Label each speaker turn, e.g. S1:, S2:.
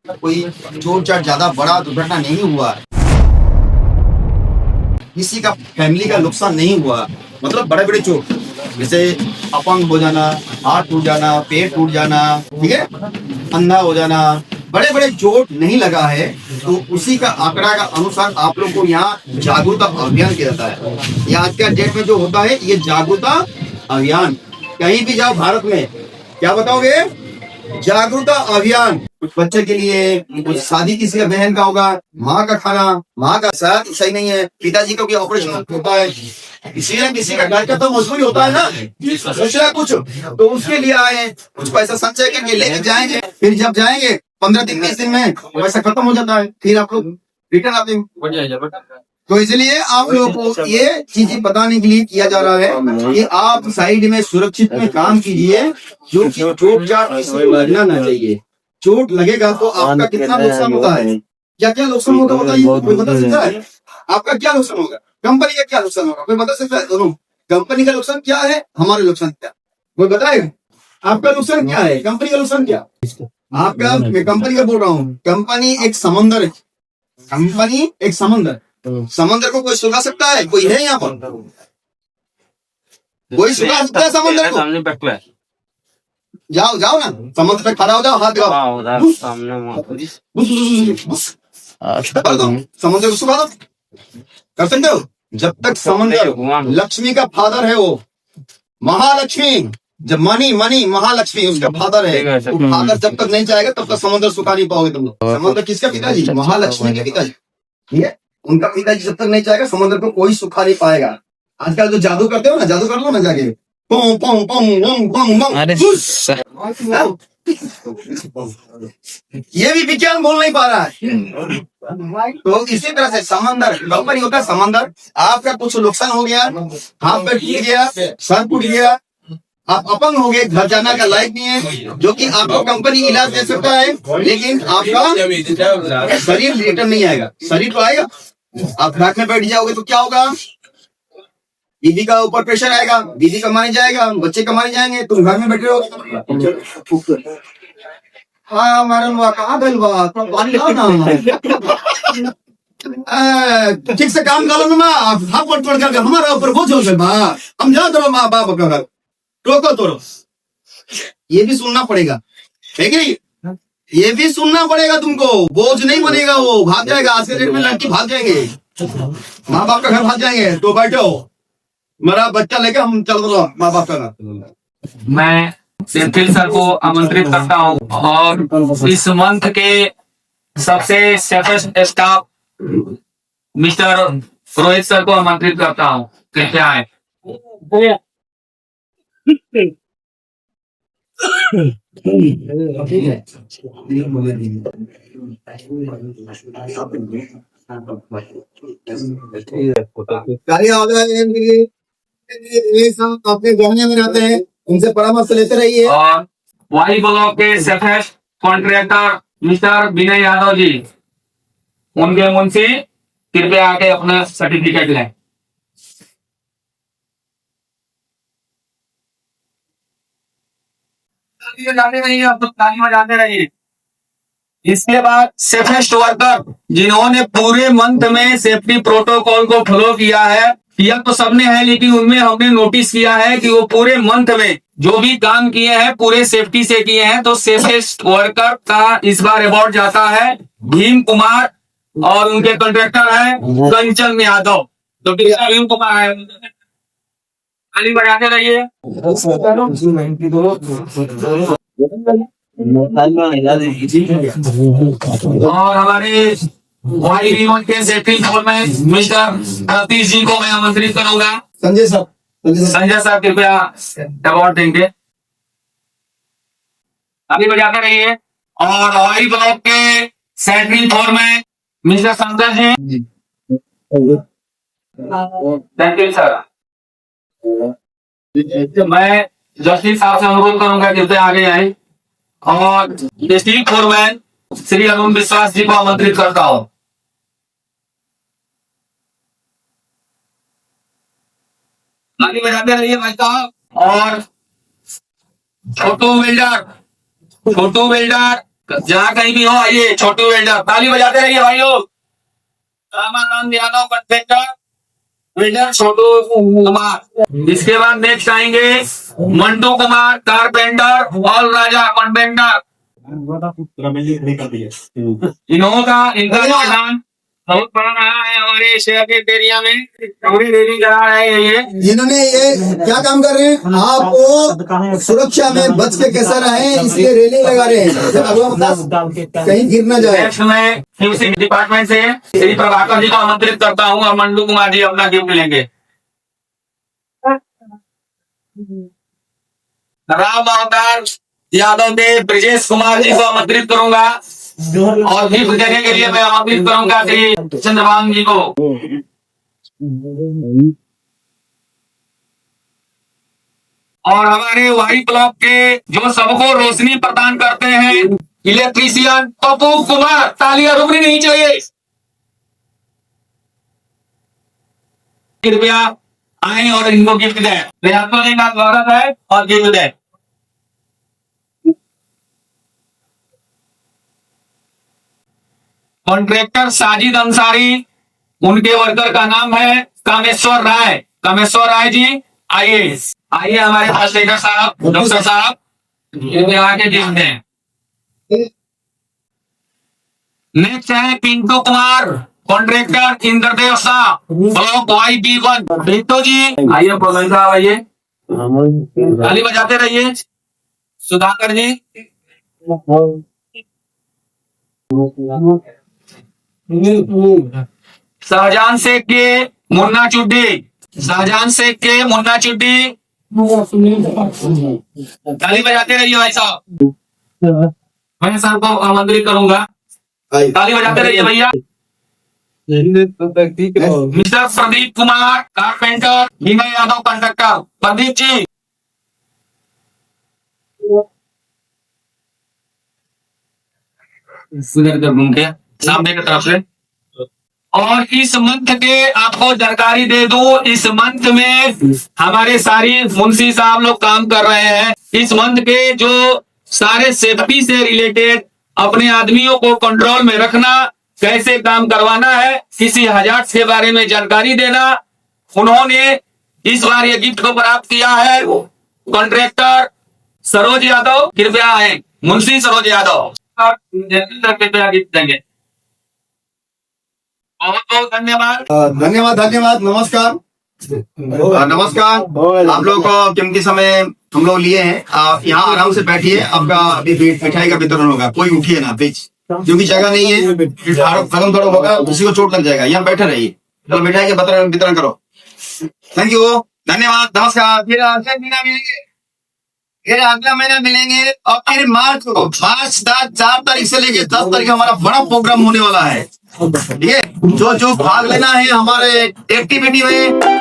S1: कोई चोट चाट ज्यादा बड़ा दुर्घटना नहीं हुआ, किसी का फैमिली का नुकसान नहीं हुआ। मतलब बड़े बड़े चोट जैसे अपंग हो जाना, हाथ टूट जाना, पेट टूट जाना, ठीक है, अंधा हो जाना, बड़े बड़े चोट नहीं लगा है। तो उसी का आंकड़ा का अनुसार आप लोग को यहाँ जागरूकता अभियान किया जाता है। ये आज का डेट में जो होता है ये जागरूकता अभियान। कहीं भी जाओ भारत में, क्या बताओगे? जागरूकता अभियान। कुछ बच्चे के लिए, कुछ शादी किसी का बहन का होगा, माँ का खाना, माँ का साथ सही नहीं है, पिताजी का कोई ऑपरेशन होता है, किसी न किसी का घर का तो मजबूरी होता है ना, सोचना कुछ तो उसके लिए आए, कुछ पैसा संचय करके लेके जाएंगे। फिर जब जाएंगे 15 दिन 20 दिन में पैसा खत्म हो जाता है, फिर आप लोग रिटर्न आते हैं। तो इसलिए आप लोगों को ये चीजें बताने के लिए किया जा रहा है कि आप साइड में सुरक्षित में काम कीजिए, जो कि चोट चाट किसी को लगना ना चाहिए। चोट लगेगा तो आपका कितना नुकसान होता है, क्या क्या नुकसान होगा बताइए, कोई बता सकता है? आपका क्या नुकसान होगा, कंपनी का क्या नुकसान होगा, कोई बता सकता है? दोनों कंपनी का नुकसान क्या है, हमारे नुकसान क्या, कोई बताएगा? आपका नुकसान क्या है, कंपनी का नुकसान क्या? आपका, मैं कंपनी का बोल रहा हूँ, कंपनी एक समंदर है, कंपनी एक समंदर, समंदर को कोई सुखा सकता है? कोई है यहाँ पर? कोई सुखा सकता है समंदर को? जाओ जाओ ना, समुद्र पे खड़ा हो जाओ, हाथ लगाओ, कर दो, समुद्र को सुखा दो, कर सकते हो? जब तक समुद्र लक्ष्मी का फादर है, वो महालक्ष्मी, जब मनी मनी महालक्ष्मी उसका फादर है, वो फादर जब तक नहीं जाएगा तब तक समुद्र सुखा नहीं पाओगे तुम लोग। समुद्र किसका पिताजी? महालक्ष्मी के पिताजी, ठीक है, उनका पिताजी जब तक नहीं जाएगा समुद्र को कोई सुखा नहीं पाएगा। आजकल जो जादू करते हो ना, जादू कर लो ना जाके, पों पों पों पों पों पों,
S2: अरे
S1: ये भी विज्ञान बोल नहीं पा रहा है। तो इसी तरह से समंदर, कंपनी होता है समंदर। आपका कुछ नुकसान हो गया, हाथ पैर टूट गया, सर टूट गया, आप अपंग हो गए, घर जाना का लायक नहीं है, जो कि आपको कंपनी इलाज दे सकता है, लेकिन आपका शरीर रिटर्न नहीं आएगा। शरीर तो आएगा, आप घाट में बैठ जाओगे तो क्या होगा? बीवी का ऊपर प्रेशर आएगा, बीवी कमाने जाएगा, बच्चे कमाने जाएंगे, तुम घर में बैठे हो। हाँ मैडम कहाँ गई बा, थोड़ा पानी लाओ ना। ठीक से काम करो ना, हाथ पर पड़ कर हमारा ऊपर बोझ हो गए बा, हम जा दो माँ बाप का घर, टोको तोड़ो। ये भी सुनना पड़ेगा, है कि नहीं? ये भी सुनना पड़ेगा तुमको, बोझ नहीं बनेगा, वो भाग जाएगा। आज के डेट में लड़की भाग जाएंगे, माँ बाप का घर भाग जाएंगे। तो बैठो, मेरा बच्चा लेके हम चल दो माँ बाप का घर।
S3: मैं सेंथिल सर को आमंत्रित करता हूँ और इस मंथ के सबसे safest staff mister Rohit sir को आमंत्रित करता हूँ। कृपया आए।
S1: अपने गहने में रहते हैं, उनसे परामर्श लेते रहिए।
S3: और वाई ब्लॉक के safest contractor mister Vinay Yadav ji, उनके मुंशी कृपया आके अपना सर्टिफिकेट लें। जाते रहिए, आप तो ताली बजाते रहिए। इसके बाद सेफेस्ट वर्कर जिन्होंने पूरे मंथ में सेफ्टी प्रोटोकॉल को फॉलो किया है, किया तो सबने है, लेकिन उनमें हमने नोटिस किया है कि वो पूरे मंथ में जो भी काम किए हैं पूरे सेफ्टी से किए हैं। तो सेफेस्ट वर्कर का इस बार अवार्ड जाता है भीम कुमार, और उनके कॉन्ट्रैक्टर है कंचन यादव। तो भीम कुमार है, ताली बजाते रहिए। और हमारे वाई रीवन के सेफ्टी में मिस्टर सतीश जी को मैं आमंत्रित करूंगा।
S1: संजय साहब,
S3: संजय साहब कृपया अवार्ड देंगे, अभी बजाते रहिए। और हवाई ब्लॉक के सेंट्रिंग फ्लोर में mister Sanjay ji, thank you sir. मैं जस्टिस साहब से अनुरोध करूंगा कृपया आगे आए। और स्टील फोरमैन श्री अरुण विश्वास जी को आमंत्रित करता हूं। आगे बजाते रहिए भाई साहब। और छोटू बिल्डर जहाँ कहीं भी हो आइए, छोटू वेल्डर, ताली बजाते रहिए भाइयों। रामानंद यादव कॉन्ट्रैक्टर वेल्डर छोटू कुमार। इसके बाद नेक्स्ट आएंगे मंटू कुमार कारपेंटर और राजा कॉन्ट्रैक्टर। इनका योगदान बहुत बड़ा रहा है हमारे शहर के एरिया में। पूरी रेलिंग करा रहे हैं ये।
S1: जिन्होंने ये क्या काम कर रहे हैं, आपको सुरक्षा में बच के कैसा रहे इसलिए रेलिंग लगा रहे हैं, कहीं गिर ना जाए।
S3: नेक्स्ट मैं QC डिपार्टमेंट से श्री प्रभाकर जी को आमंत्रित करता हूँ और मंटू कुमार जी अपना गिफ्ट लेंगे। राम अवतार यादव ने ब्रिजेश कुमार जी को आमंत्रित करूंगा और गिफ्ट देने के लिए मैं आमंत्रित करूंगा श्री चंद्रभान जी को। और हमारे वाई ब्लॉक के जो सबको रोशनी प्रदान करते हैं इलेक्ट्रीशियन पप्पू कुमार, तालियां रुकनी नहीं चाहिए। कृपया आए और इनको गिफ्ट दें। रियासत जी का स्वागत है और गिफ्ट दें। कॉन्ट्रैक्टर साजिद अंसारी, उनके वर्कर का नाम है कामेश्वर राय। कामेश्वर राय जी आइए, आइए हमारे पास लीडर साहब, डॉक्टर साहब, इनके आके गिफ्ट दें। नेक्स्ट है Pintu Kumar contractor Indradev Shah block YB1। Pintu ji आइए, बोलो साहब आइए, ताली बजाते रहिए। सुधाकर जी, शाहजहान शेख के मुन्ना चुड्डी, शाहजहान शेख के मुन्ना चुड्डी, ताली बजाते रहिए भाई साहब। मैं साहब को आमंत्रित करूंगा, ताली बजाते रहिए भैया। Mister Pradeep Kumar carpenter, Vinay Yadav conductor. Pradeep ji इधर घूम के सामने की तरफ से। और इस मंथ के आपको जानकारी दे दूं, इस मंथ में हमारे सारी मुंशी साहब लोग काम कर रहे हैं। इस मंथ के जो सारे सेफ्टी से रिलेटेड अपने आदमियों को कंट्रोल में रखना, कैसे काम करवाना है, किसी हजार्ड के बारे में जानकारी देना, उन्होंने इस बार ये गिफ्ट को प्राप्त किया है। कॉन्ट्रैक्टर सरोज यादव, कृपया आए, मुंशी सरोज यादव कृपया गिफ्ट देंगे। बहुत बहुत धन्यवाद।
S1: धन्यवाद धन्यवाद। नमस्कार नमस्कार। आप लोग को कीमती समय हम लोग लिए हैं, आप यहाँ आराम से बैठिए। आपका अभी मिठाई का वितरण होगा, कोई उठिए ना प्लीज, क्योंकि जगह नहीं है, खत्म थोड़ा होगा, किसी को चोट लग जाएगा। यहाँ बैठे रहिए, चलो मिठाई का वितरण करो। थैंक यू, धन्यवाद, नमस्कार। फिर अगले महीना मिलेंगे, फिर अगला महीना मिलेंगे और फिर मार्च 4 तारीख से लेके 10 तारीख हमारा बड़ा प्रोग्राम होने वाला है। ठीक है, जो भाग लेना है हमारे एक्टिविटी में